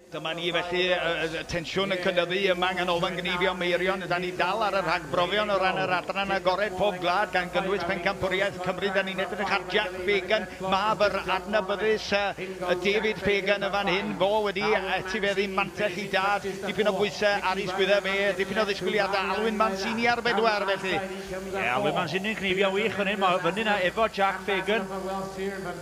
Dyma ni felly y tensiwn yn cynyddu yma gan ofyn gneifio Meirion. Da ni dal ar y rhagbrofion o ran yr adran agored pob gwlad gan gynnwys pencampwriaeth Cymru. Da ni'n edrych ar Jack Fagan, mab yr adnabyddus David Fagan y fan hyn. Fo wedi etifeddu mantell i dad, dipyn o bwysau ar ei sgwydda fe, dipyn o ddisgwyliadau. Alwyn Mancini ar bedwar felly. Alwyn Mancini'n cnifio wych yn hyn, mae fyny na efo Jack Fagan.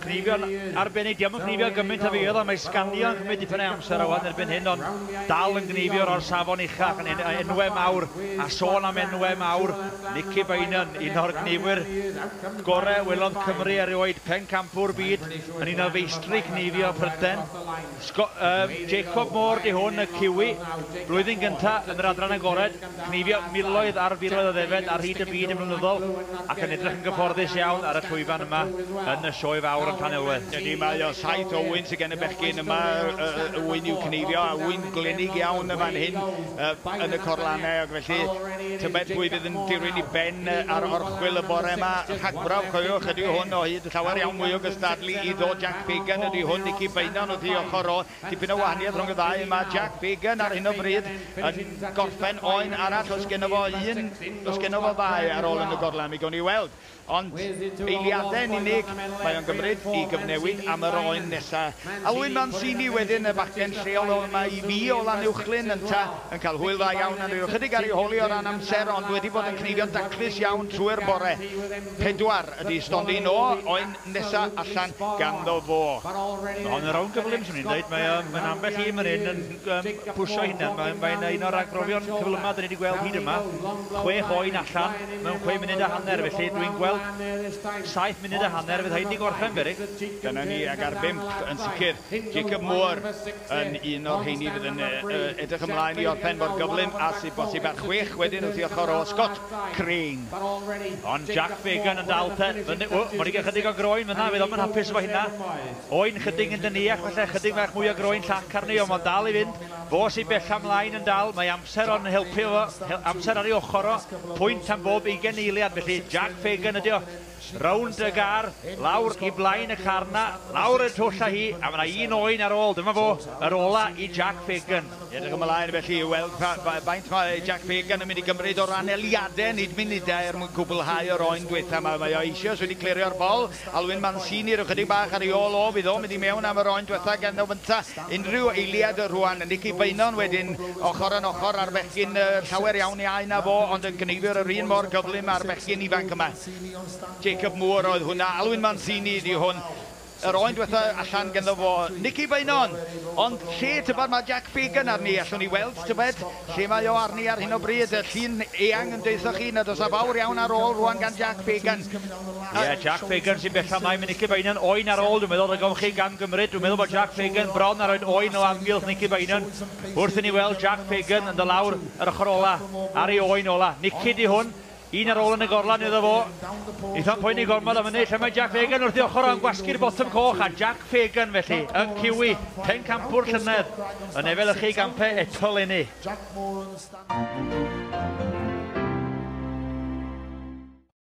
Cnifio'n arbennig, diolch yn cnifio gymaint a fi oedd, mae sganio'n cymryd dipyn o amser o erbyn hyn, ond dal yn gnifio'r o'r safon uchaf yn enwau mawr, a sôn am enwau mawr. Nicky Beynon, un o'r gnifwyr gorau welodd Cymru erioed, pencampwr byd, yn un o feistri gnifio Pryden. Jacob Moore di hwn y Ciwi, blwyddyn gyntaf yn yr adran agored, gnifio miloedd ar filoedd o ddefed ar hyd y byd yn flynyddol, ac yn edrych yn gyfforddus iawn ar y llwyfan yma yn y sioe fawr yn Llanelwedd. Mae o 7 o wyn sydd gen y bechgyn yma, wyn i'w cnifio, a wyn glynig iawn y fan hyn yn y corlanau, ac felly tybed pwy fydd yn dirwyn i ben ar orchwil y bore yma. Rhagbrawf, coiwch, ydy hwn o hyd llawer iawn mwy o gystadlu i ddod Jack Fagan, ydy hwn Nicky Beynon wrth i ochr o. Dipyn o wahaniaeth rhwng y ddau yma. Jack Fagan ar hyn o bryd yn gorffen oen arall, os genno fo ddau ar ôl yn y gorlan, mi gawn ni weld. Ond eiliadau yn unig, mae o'n gymryd i gyfnewid am yr oen nesaf. Alwyn Mancini wedyn y bachgen lleol yma i fi o Lanuwchlyn yn cael hwyl dda iawn yn rhyw chydig ar ei holi o ran amser, ond wedi bod yn cnifio'n daclus iawn trwy'r bore. 4 ydi stondin o, oen nesaf allan ganddo fo. Ond y rawn gyflym, swn i'n dweud, mae'n ambell i mynd yn pwysio hynny. Mae'n un o'r agrofion cyflymau dyn ni wedi gweld hyd yma. 6 oen allan, mewn 6 munud a hanner, felly dwi'n gweld 7 munud a hanner, fydd haid i gorffen berig. Dyna ni ag ar 5 yn sicr. Jacob Moore yn un o'r heini fydd yn edrych ymlaen i orffen fo'r gyflym, a sy'n bosib ar 6 wedyn wrth i ochr o Scott Crane. Ond Jack Fagan yn dal te. Mae'n ei chydig o groen fyna, fydd o'n hapus efo hynna. Oen chydig yn dyniach, felly chydig fach mwy o groen llac arni, ond mae'n dal i fynd. Fo sy'n bell amlaen yn dal, mae amser o'n helpu efo, amser ar ei ochr o, pwynt am bob 20 eiliad, felly Jack Fagan ydi o. Rownd y gar, lawr i blaen y carna, lawr y twll a hi, a mae yna 1 oen ar ôl. Dyma fo, yr ola i Jack Fagan. Edrych ymlaen felly i weld faint mae Jack Fagan yn mynd i gymryd o ran eliadau, nid munudau mwyn cwblhau o'r oen dwytha. Mae o eisiau wedi clirio'r bol. Alwyn Mancini rhyw chydig bach ar ei ôl o, fydd o'n mynd i mewn am yr oen dwytha gan o fynta unrhyw eiliad y rwan. Nicky Beynon wedyn ochr yn ochr ar bechgyn llawer iawn i aina fo, ond yn gneifio'r yr un mor gyflym ar bechgyn ifanc yma. Jacob Moore oedd hwnna, Alwyn Mancini di hwn. Yr oen diwetha allan ganddo fo Nicky Beynon, ond lle tybed mae Jack Fagan arni, allwn ni weld tybed lle mae o arni ar hyn o bryd, y llun eang yn deithoch chi, nad oes a fawr iawn ar ôl rwan gan Jack Fagan. Jack Fagan sy'n bell amlaen mae Nicky Beynon oen ar ôl, dwi'n meddwl y gomchi gan gymryd, dwi'n meddwl bod Jack Fagan bron ar oen o amgylch Nicky Beynon. Wrth i ni weld Jack Fagan yn dod lawr yr ochr ola, ar ei oen ola. Nicky di hwn. 1 ar ôl yn y gorlan iddo fo. Eitha'n poeni gormod am hynny. Lle mae Jack Fagan wrth i ochr o'n gwasgu'r botwm coch, a Jack Fagan felly yn Ciwi, pencampwr llynedd yn efelychu gampau eto leni.